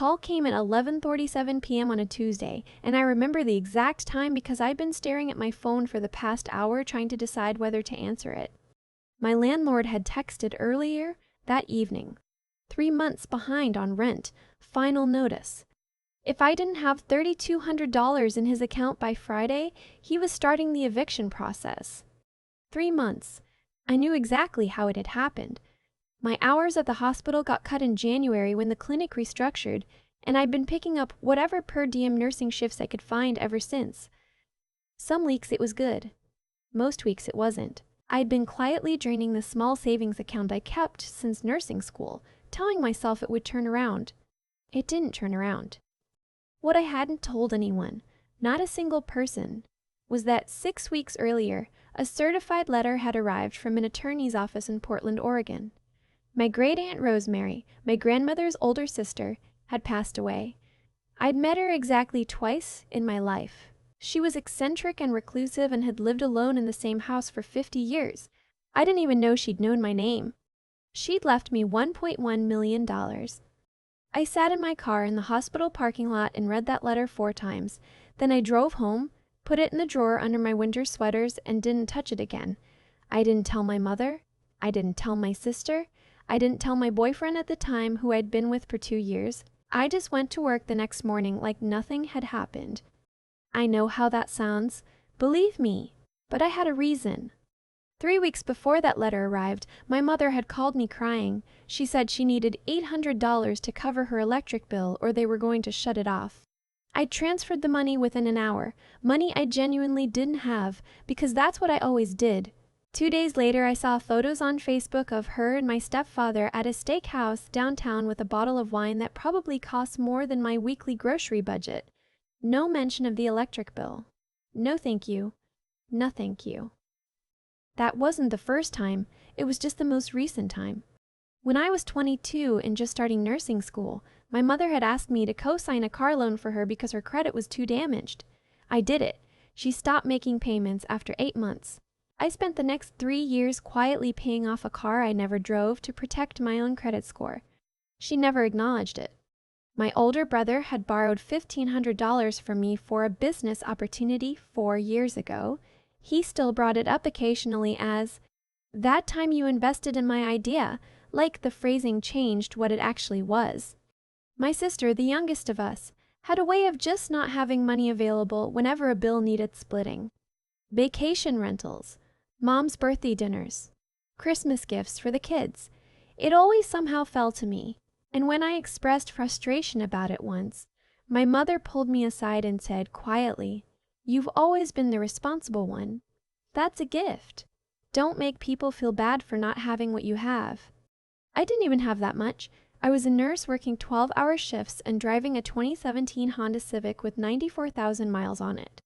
Call came at 11:47 p.m. on a Tuesday, and I remember the exact time because I'd been staring at my phone for the past hour trying to decide whether to answer it. My landlord had texted earlier that evening. 3 months behind on rent, final notice. If I didn't have $3,200 in his account by Friday, he was starting the eviction process. 3 months. I knew exactly how it had happened. My hours at the hospital got cut in January when the clinic restructured, and I'd been picking up whatever per diem nursing shifts I could find ever since. Some weeks it was good. Most weeks it wasn't. I'd been quietly draining the small savings account I kept since nursing school, telling myself it would turn around. It didn't turn around. What I hadn't told anyone, not a single person, was that 6 weeks earlier, a certified letter had arrived from an attorney's office in Portland, Oregon. My great-aunt Rosemary, my grandmother's older sister, had passed away. I'd met her exactly twice in my life. She was eccentric and reclusive and had lived alone in the same house for 50 years. I didn't even know she'd known my name. She'd left me $1.1 million. I sat in my car in the hospital parking lot and read that letter 4 times. Then I drove home, put it in the drawer under my winter sweaters, and didn't touch it again. I didn't tell my mother. I didn't tell my sister. I didn't tell my boyfriend at the time, who I'd been with for 2 years. I just went to work the next morning like nothing had happened. I know how that sounds. Believe me. But I had a reason. 3 weeks before that letter arrived, my mother had called me crying. She said she needed $800 to cover her electric bill or they were going to shut it off. I transferred the money within an hour, money I genuinely didn't have, because that's what I always did. 2 days later, I saw photos on Facebook of her and my stepfather at a steakhouse downtown with a bottle of wine that probably cost more than my weekly grocery budget. No mention of the electric bill. No thank you. No thank you. That wasn't the first time, it was just the most recent time. When I was 22 and just starting nursing school, my mother had asked me to co-sign a car loan for her because her credit was too damaged. I did it. She stopped making payments after 8 months. I spent the next 3 years quietly paying off a car I never drove to protect my own credit score. She never acknowledged it. My older brother had borrowed $1,500 from me for a business opportunity 4 years ago. He still brought it up occasionally as, "That time you invested in my idea," like the phrasing changed what it actually was. My sister, the youngest of us, had a way of just not having money available whenever a bill needed splitting. Vacation rentals, mom's birthday dinners, Christmas gifts for the kids. It always somehow fell to me, and when I expressed frustration about it once, my mother pulled me aside and said quietly, "You've always been the responsible one. That's a gift. Don't make people feel bad for not having what you have." I didn't even have that much. I was a nurse working 12-hour shifts and driving a 2017 Honda Civic with 94,000 miles on it.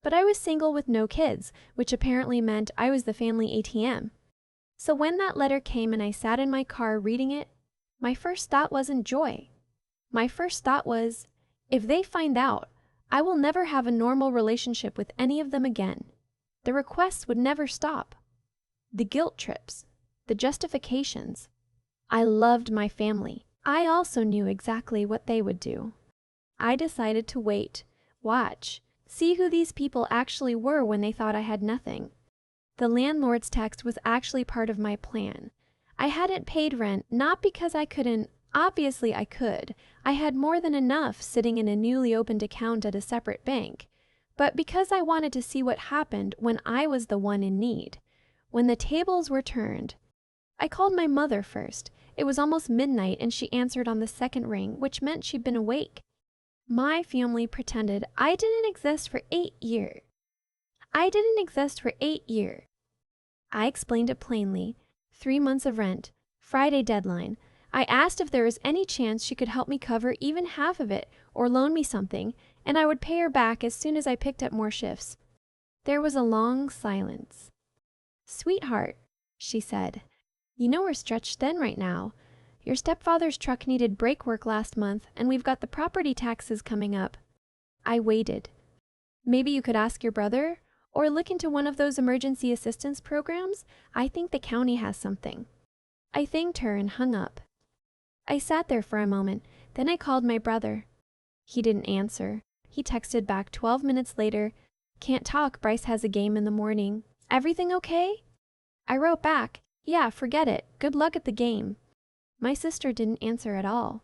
But I was single with no kids, which apparently meant I was the family ATM. So when that letter came and I sat in my car reading it, my first thought wasn't joy. My first thought was, if they find out, I will never have a normal relationship with any of them again. The requests would never stop. The guilt trips, the justifications. I loved my family. I also knew exactly what they would do. I decided to wait, watch, see who these people actually were when they thought I had nothing. The landlord's text was actually part of my plan. I hadn't paid rent, not because I couldn't. Obviously I could. I had more than enough sitting in a newly opened account at a separate bank. But because I wanted to see what happened when I was the one in need. When the tables were turned. I called my mother first. It was almost midnight and she answered on the second ring, which meant she'd been awake. My family pretended I didn't exist for 8 years. I didn't exist for 8 years. I explained it plainly. 3 months of rent, Friday deadline. I asked if there was any chance she could help me cover even half of it or loan me something, and I would pay her back as soon as I picked up more shifts. There was a long silence. "Sweetheart," she said, "you know we're stretched thin right now. Your stepfather's truck needed brake work last month, and we've got the property taxes coming up." I waited. "Maybe you could ask your brother, or look into one of those emergency assistance programs. I think the county has something." I thanked her and hung up. I sat there for a moment, Then I called my brother. He didn't answer. He texted back 12 minutes later, "Can't talk, Bryce has a game in the morning. Everything okay?" I wrote back, "Yeah, forget it. Good luck at the game." My sister didn't answer at all.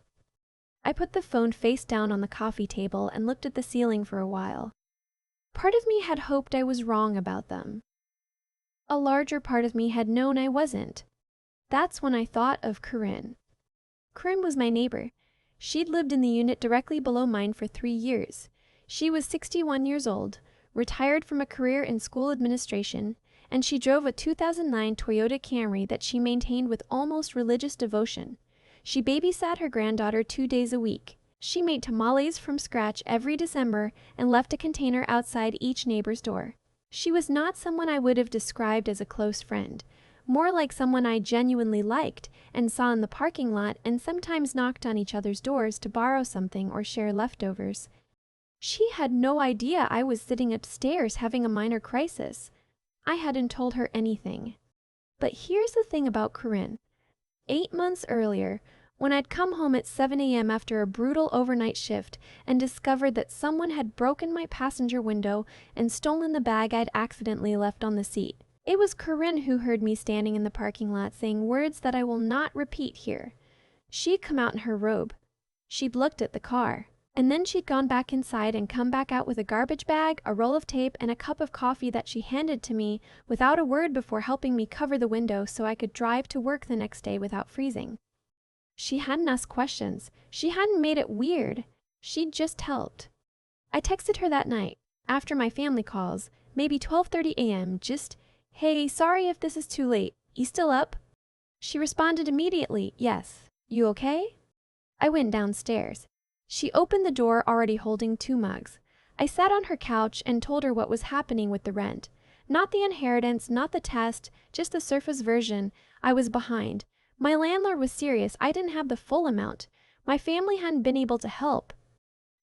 I put the phone face down on the coffee table and looked at the ceiling for a while. Part of me had hoped I was wrong about them. A larger part of me had known I wasn't. That's when I thought of Corinne. Corinne was my neighbor. She'd lived in the unit directly below mine for 3 years. She was 61 years old, retired from a career in school administration, and she drove a 2009 Toyota Camry that she maintained with almost religious devotion. She babysat her granddaughter 2 days a week. She made tamales from scratch every December and left a container outside each neighbor's door. She was not someone I would have described as a close friend, more like someone I genuinely liked and saw in the parking lot and sometimes knocked on each other's doors to borrow something or share leftovers. She had no idea I was sitting upstairs having a minor crisis. I hadn't told her anything. But here's the thing about Corinne. 8 months earlier, when I'd come home at 7 a.m. after a brutal overnight shift and discovered that someone had broken my passenger window and stolen the bag I'd accidentally left on the seat, it was Corinne who heard me standing in the parking lot saying words that I will not repeat here. She'd come out in her robe. She'd looked at the car. And then she'd gone back inside and come back out with a garbage bag, a roll of tape, and a cup of coffee that she handed to me without a word before helping me cover the window so I could drive to work the next day without freezing. She hadn't asked questions. She hadn't made it weird. She'd just helped. I texted her that night, after my family calls, maybe 12:30 a.m., just, "Hey, sorry if this is too late. You still up?" She responded immediately, "Yes. You okay?" I went downstairs. She opened the door already holding 2 mugs. I sat on her couch and told her what was happening with the rent. Not the inheritance, not the test, just the surface version. I was behind. My landlord was serious. I didn't have the full amount. My family hadn't been able to help.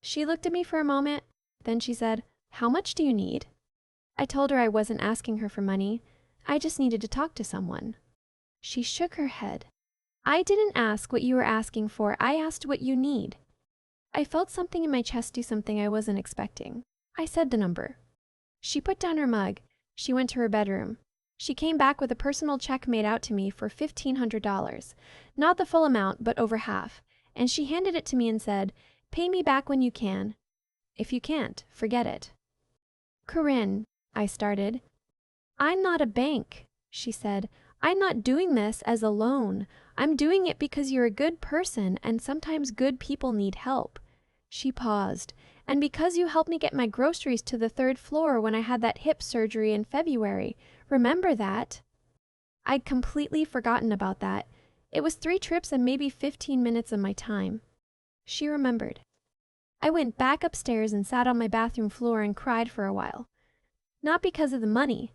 She looked at me for a moment. Then she said, "How much do you need?" I told her I wasn't asking her for money. I just needed to talk to someone. She shook her head. "I didn't ask what you were asking for. I asked what you need." I felt something in my chest do something I wasn't expecting. I said the number. She put down her mug. She went to her bedroom. She came back with a personal check made out to me for $1,500. Not the full amount, but over half. And she handed it to me and said, "Pay me back when you can. If you can't, forget it." "Corinne," I started. "I'm not a bank," she said. "I'm not doing this as a loan. I'm doing it because you're a good person and sometimes good people need help." She paused. "And because you helped me get my groceries to the 3rd floor when I had that hip surgery in February. Remember that?" I'd completely forgotten about that. It was 3 trips and maybe 15 minutes of my time. She remembered. I went back upstairs and sat on my bathroom floor and cried for a while. Not because of the money.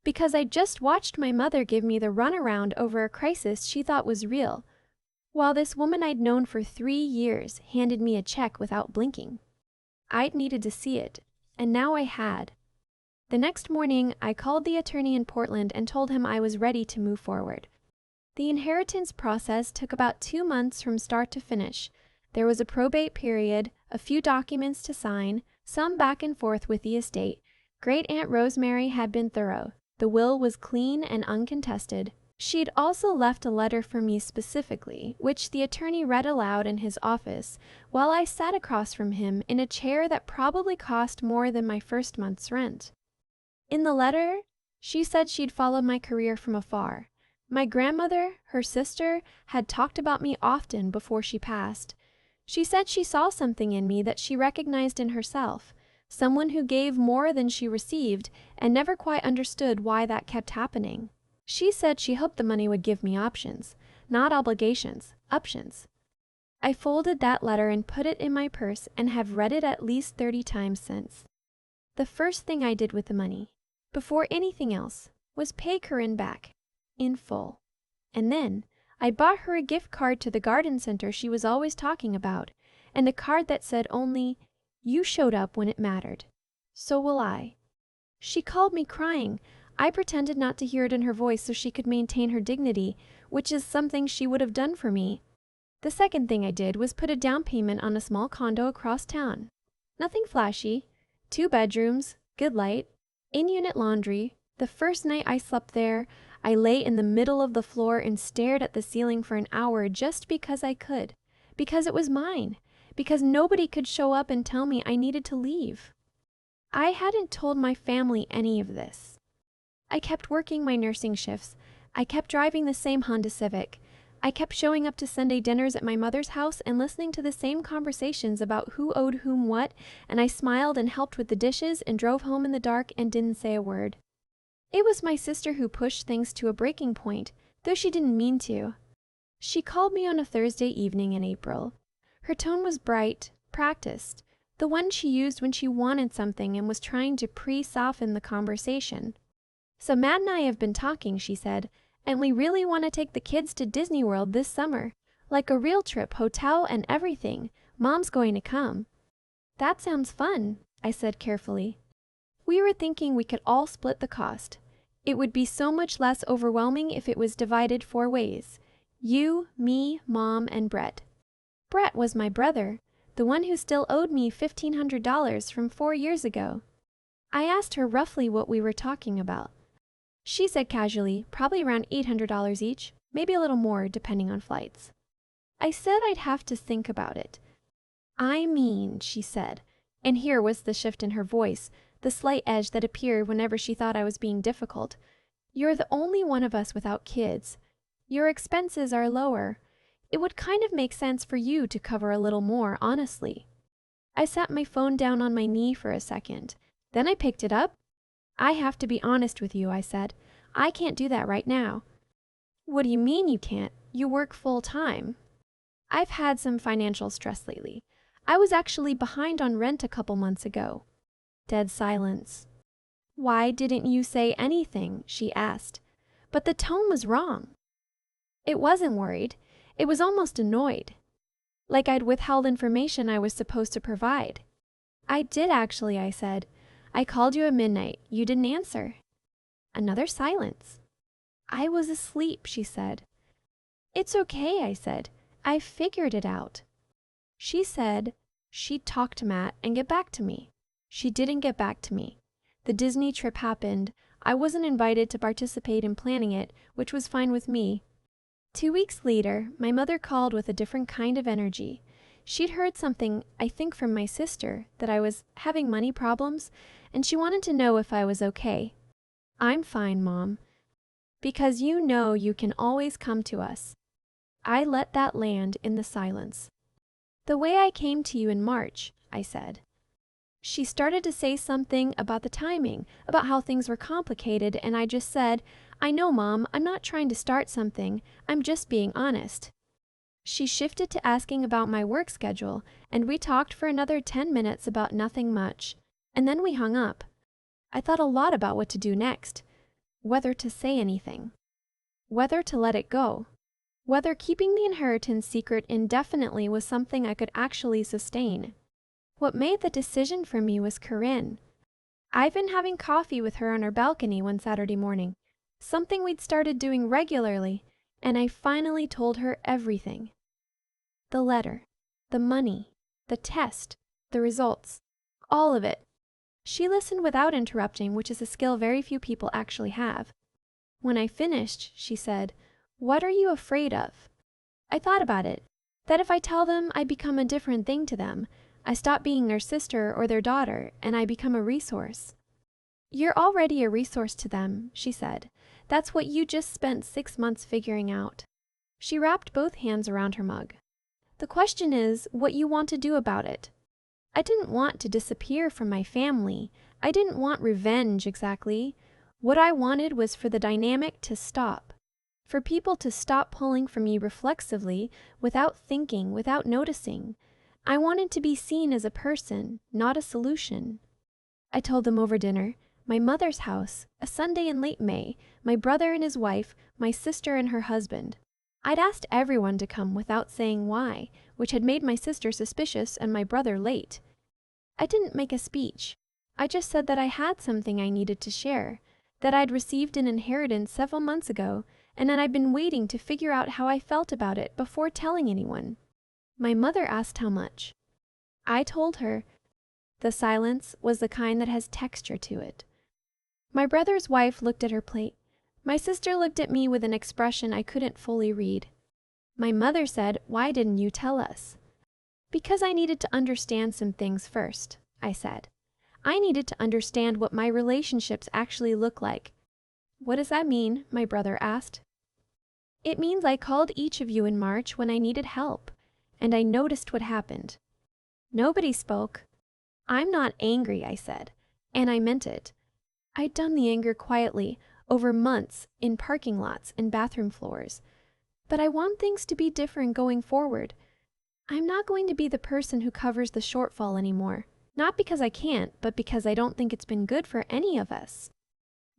Because I just watched my mother give me the runaround over a crisis she thought was real, while this woman I'd known for 3 years handed me a check without blinking. I'd needed to see it, and now I had. The next morning, I called the attorney in Portland and told him I was ready to move forward. The inheritance process took about 2 months from start to finish. There was a probate period, a few documents to sign, some back and forth with the estate. Great Aunt Rosemary had been thorough. The will was clean and uncontested. She'd also left a letter for me specifically, which the attorney read aloud in his office while I sat across from him in a chair that probably cost more than my first month's rent. In the letter, she said she'd followed my career from afar. My grandmother, her sister, had talked about me often before she passed. She said she saw something in me that she recognized in herself. Someone who gave more than she received and never quite understood why that kept happening. She said she hoped the money would give me options, not obligations, options. I folded that letter and put it in my purse and have read it at least 30 times since. The first thing I did with the money, before anything else, was pay Corinne back, in full. And then I bought her a gift card to the garden center she was always talking about, and a card that said only, "You showed up when it mattered. So will I." She called me crying. I pretended not to hear it in her voice so she could maintain her dignity, which is something she would have done for me. The second thing I did was put a down payment on a small condo across town. Nothing flashy. 2 bedrooms, good light, in-unit laundry. The first night I slept there, I lay in the middle of the floor and stared at the ceiling for an hour just because I could. Because it was mine. Because nobody could show up and tell me I needed to leave. I hadn't told my family any of this. I kept working my nursing shifts. I kept driving the same Honda Civic. I kept showing up to Sunday dinners at my mother's house and listening to the same conversations about who owed whom what, and I smiled and helped with the dishes and drove home in the dark and didn't say a word. It was my sister who pushed things to a breaking point, though she didn't mean to. She called me on a Thursday evening in April. Her tone was bright, practiced, the one she used when she wanted something and was trying to pre-soften the conversation. "So Matt and I have been talking," she said, "and we really want to take the kids to Disney World this summer. Like a real trip, hotel and everything. Mom's going to come." "That sounds fun," I said carefully. We were thinking we could all split the cost. It would be so much less overwhelming if it was divided 4 ways. You, me, Mom, and Brett. Brett was my brother, the one who still owed me $1,500 from 4 years ago. I asked her roughly what we were talking about. She said casually, probably around $800 each, maybe a little more depending on flights. I said I'd have to think about it. "I mean," she said, and here was the shift in her voice, the slight edge that appeared whenever she thought I was being difficult. "You're the only one of us without kids. Your expenses are lower. It would kind of make sense for you to cover a little more, honestly." I sat my phone down on my knee for a second. Then I picked it up. "I have to be honest with you," I said. "I can't do that right now." "What do you mean you can't? You work full-time." "I've had some financial stress lately. I was actually behind on rent a couple months ago." Dead silence. "Why didn't you say anything?" she asked. But the tone was wrong. It wasn't worried. It was almost annoyed. Like I'd withheld information I was supposed to provide. "I did actually," I said. "I called you at midnight. You didn't answer." Another silence. "I was asleep," she said. "It's okay," I said. "I figured it out." She said she'd talk to Matt and get back to me. She didn't get back to me. The Disney trip happened. I wasn't invited to participate in planning it, which was fine with me. 2 weeks later, my mother called with a different kind of energy. She'd heard something, I think from my sister, that I was having money problems, and she wanted to know if I was okay. "I'm fine, Mom. Because you know you can always come to us." I let that land in the silence. "The way I came to you in March," I said. She started to say something about the timing, about how things were complicated, and I just said, "I know, Mom, I'm not trying to start something, I'm just being honest." She shifted to asking about my work schedule, and we talked for another 10 minutes about nothing much, and then we hung up. I thought a lot about what to do next, whether to say anything, whether to let it go, whether keeping the inheritance secret indefinitely was something I could actually sustain. What made the decision for me was Corinne. I've been having coffee with her on her balcony one Saturday morning, something we'd started doing regularly, and I finally told her everything. The letter, the money, the test, the results, all of it. She listened without interrupting, which is a skill very few people actually have. When I finished, she said, "What are you afraid of?" I thought about it, that if I tell them I become a different thing to them, I stop being their sister or their daughter, and I become a resource. "You're already a resource to them," she said. "That's what you just spent 6 months figuring out." She wrapped both hands around her mug. "The question is what you want to do about it." I didn't want to disappear from my family. I didn't want revenge exactly. What I wanted was for the dynamic to stop. For people to stop pulling for me reflexively, without thinking, without noticing. I wanted to be seen as a person, not a solution. I told them over dinner, my mother's house, a Sunday in late May, my brother and his wife, my sister and her husband. I'd asked everyone to come without saying why, which had made my sister suspicious and my brother late. I didn't make a speech. I just said that I had something I needed to share, that I'd received an inheritance several months ago, and that I'd been waiting to figure out how I felt about it before telling anyone. My mother asked how much. I told her. The silence was the kind that has texture to it. My brother's wife looked at her plate. My sister looked at me with an expression I couldn't fully read. My mother said, "Why didn't you tell us?" "Because I needed to understand some things first," I said. "I needed to understand what my relationships actually look like." "What does that mean?" my brother asked. "It means I called each of you in March when I needed help, and I noticed what happened." Nobody spoke. "I'm not angry," I said, and I meant it. I'd done the anger quietly, over months, in parking lots and bathroom floors. But I want things to be different going forward. I'm not going to be the person who covers the shortfall anymore. Not because I can't, but because I don't think it's been good for any of us.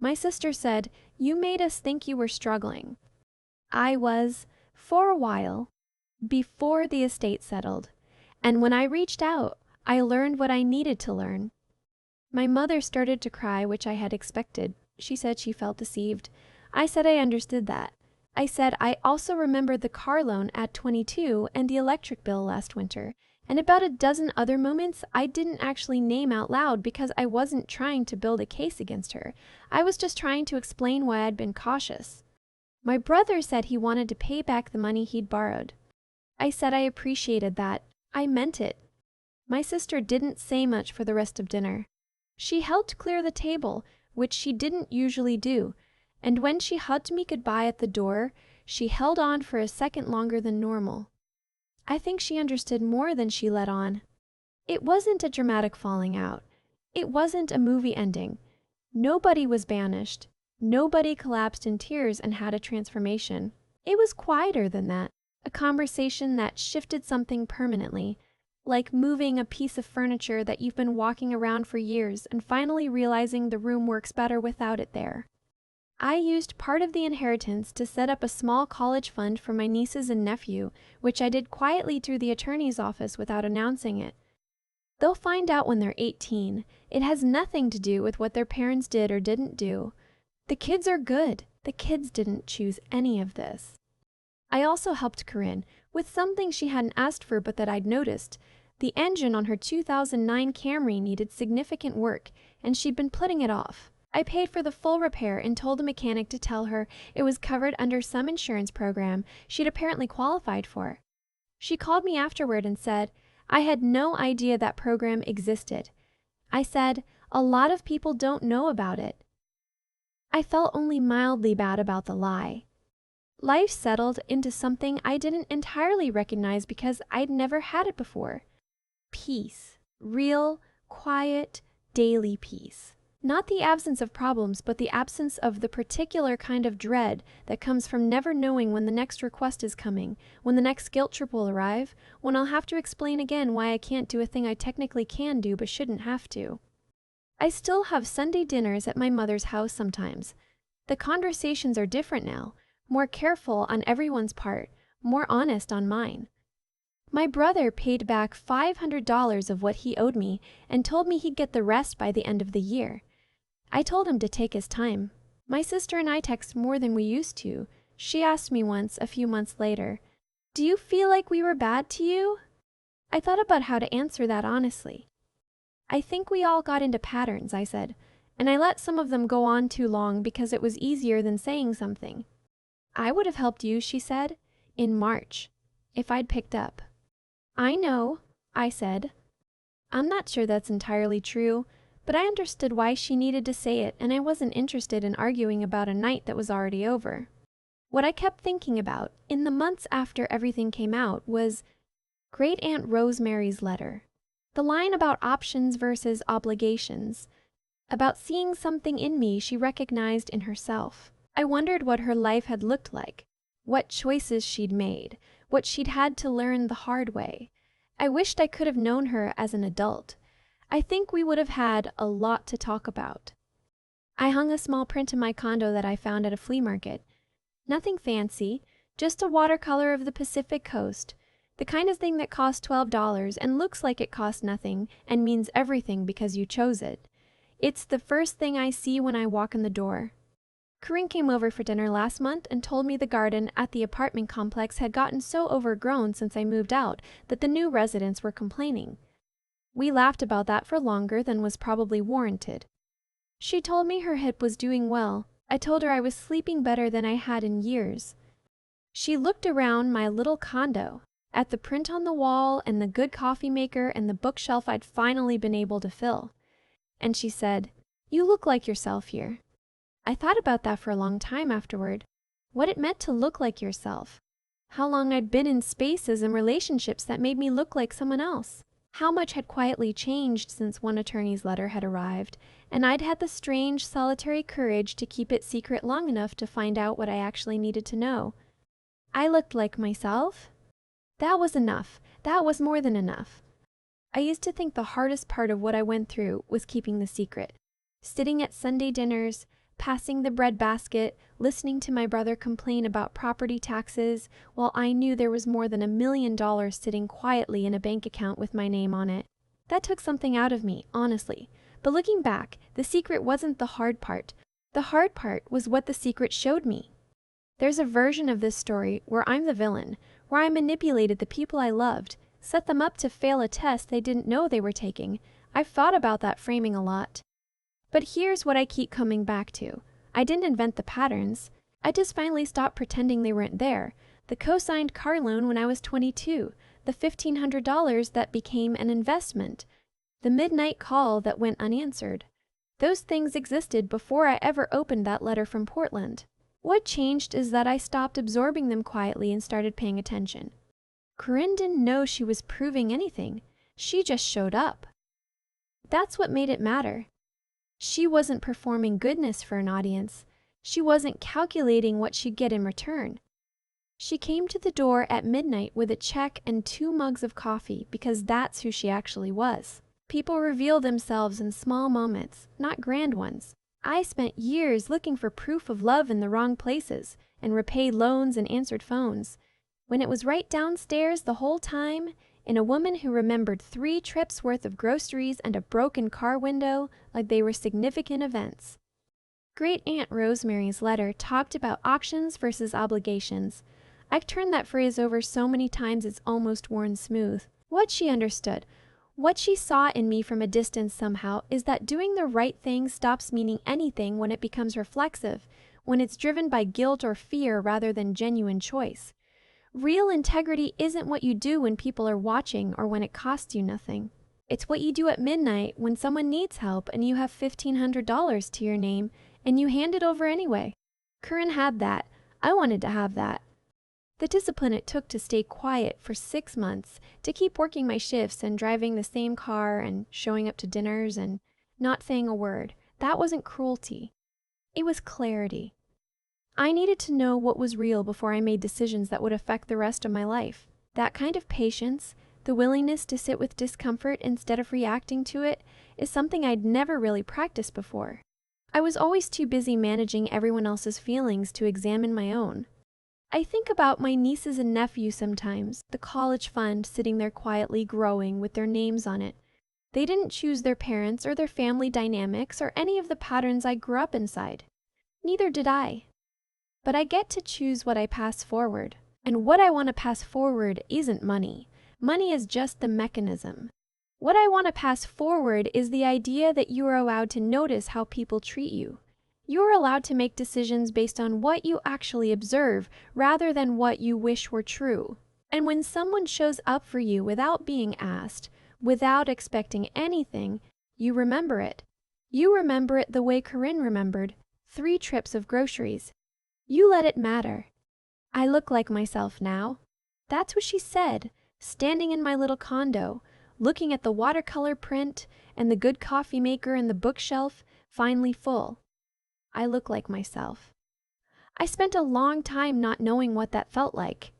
My sister said, "You made us think you were struggling." I was, for a while, before the estate settled. And when I reached out, I learned what I needed to learn. My mother started to cry, which I had expected. She said she felt deceived. I said I understood that. I said I also remembered the car loan at 22 and the electric bill last winter, and about a dozen other moments I didn't actually name out loud because I wasn't trying to build a case against her. I was just trying to explain why I'd been cautious. My brother said he wanted to pay back the money he'd borrowed. I said I appreciated that. I meant it. My sister didn't say much for the rest of dinner. She helped clear the table, which she didn't usually do, and when she hugged me goodbye at the door, she held on for a second longer than normal. I think she understood more than she let on. It wasn't a dramatic falling out. It wasn't a movie ending. Nobody was banished. Nobody collapsed in tears and had a transformation. It was quieter than that, a conversation that shifted something permanently, like moving a piece of furniture that you've been walking around for years and finally realizing the room works better without it there. I used part of the inheritance to set up a small college fund for my nieces and nephew, which I did quietly through the attorney's office without announcing it. They'll find out when they're 18. It has nothing to do with what their parents did or didn't do. The kids are good. The kids didn't choose any of this. I also helped Corinne with something she hadn't asked for but that I'd noticed. The engine on her 2009 Camry needed significant work, and she'd been putting it off. I paid for the full repair and told the mechanic to tell her it was covered under some insurance program she'd apparently qualified for. She called me afterward and said, I had no idea that program existed. I said, a lot of people don't know about it. I felt only mildly bad about the lie. Life settled into something I didn't entirely recognize because I'd never had it before. Peace. Real, quiet, daily peace. Not the absence of problems, but the absence of the particular kind of dread that comes from never knowing when the next request is coming, when the next guilt trip will arrive, when I'll have to explain again why I can't do a thing I technically can do but shouldn't have to. I still have Sunday dinners at my mother's house sometimes. The conversations are different now, more careful on everyone's part, more honest on mine. My brother paid back $500 of what he owed me and told me he'd get the rest by the end of the year. I told him to take his time. My sister and I text more than we used to. She asked me once, a few months later, "Do you feel like we were bad to you?" I thought about how to answer that honestly. "I think we all got into patterns," I said, "and I let some of them go on too long because it was easier than saying something." "I would have helped you," she said, "in March, if I'd picked up." "I know," I said. I'm not sure that's entirely true, but I understood why she needed to say it, and I wasn't interested in arguing about a night that was already over. What I kept thinking about, in the months after everything came out, was Great Aunt Rosemary's letter. The line about options versus obligations, about seeing something in me she recognized in herself. I wondered what her life had looked like, what choices she'd made, what she'd had to learn the hard way. I wished I could have known her as an adult. I think we would have had a lot to talk about. I hung a small print in my condo that I found at a flea market. Nothing fancy, just a watercolor of the Pacific Coast, the kind of thing that costs $12 and looks like it costs nothing and means everything because you chose it. It's the first thing I see when I walk in the door. Corinne came over for dinner last month and told me the garden at the apartment complex had gotten so overgrown since I moved out that the new residents were complaining. We laughed about that for longer than was probably warranted. She told me her hip was doing well. I told her I was sleeping better than I had in years. She looked around my little condo, at the print on the wall and the good coffee maker and the bookshelf I'd finally been able to fill. And she said, "You look like yourself here." I thought about that for a long time afterward. What it meant to look like yourself. How long I'd been in spaces and relationships that made me look like someone else. How much had quietly changed since one attorney's letter had arrived, and I'd had the strange, solitary courage to keep it secret long enough to find out what I actually needed to know. I looked like myself. That was enough. That was more than enough. I used to think the hardest part of what I went through was keeping the secret. Sitting at Sunday dinners, passing the bread basket, listening to my brother complain about property taxes, while I knew there was more than $1 million sitting quietly in a bank account with my name on it. That took something out of me, honestly. But looking back, the secret wasn't the hard part. The hard part was what the secret showed me. There's a version of this story where I'm the villain, where I manipulated the people I loved, set them up to fail a test they didn't know they were taking. I've thought about that framing a lot. But here's what I keep coming back to. I didn't invent the patterns. I just finally stopped pretending they weren't there. The co-signed car loan when I was 22, the $1,500 that became an investment, the midnight call that went unanswered. Those things existed before I ever opened that letter from Portland. What changed is that I stopped absorbing them quietly and started paying attention. Corinne didn't know she was proving anything. She just showed up. That's what made it matter. She wasn't performing goodness for an audience. She wasn't calculating what she'd get in return. She came to the door at midnight with a check and 2 mugs of coffee because that's who she actually was. People reveal themselves in small moments, not grand ones. I spent years looking for proof of love in the wrong places and repaid loans and answered phones, when it was right downstairs the whole time, in a woman who remembered 3 trips worth of groceries and a broken car window like they were significant events. Great Aunt Rosemary's letter talked about options versus obligations. I've turned that phrase over so many times it's almost worn smooth. What she understood, what she saw in me from a distance somehow, is that doing the right thing stops meaning anything when it becomes reflexive, when it's driven by guilt or fear rather than genuine choice. Real integrity isn't what you do when people are watching or when it costs you nothing. It's what you do at midnight when someone needs help and you have $1,500 to your name and you hand it over anyway. Corinne had that. I wanted to have that. The discipline it took to stay quiet for 6 months, to keep working my shifts and driving the same car and showing up to dinners and not saying a word, that wasn't cruelty. It was clarity. I needed to know what was real before I made decisions that would affect the rest of my life. That kind of patience, the willingness to sit with discomfort instead of reacting to it, is something I'd never really practiced before. I was always too busy managing everyone else's feelings to examine my own. I think about my nieces and nephews sometimes, the college fund sitting there quietly growing with their names on it. They didn't choose their parents or their family dynamics or any of the patterns I grew up inside. Neither did I. But I get to choose what I pass forward. And what I want to pass forward isn't money. Money is just the mechanism. What I want to pass forward is the idea that you are allowed to notice how people treat you. You are allowed to make decisions based on what you actually observe rather than what you wish were true. And when someone shows up for you without being asked, without expecting anything, you remember it. You remember it the way Corinne remembered, 3 trips of groceries. You let it matter. I look like myself now. That's what she said, standing in my little condo, looking at the watercolor print and the good coffee maker and the bookshelf, finally full. I look like myself. I spent a long time not knowing what that felt like.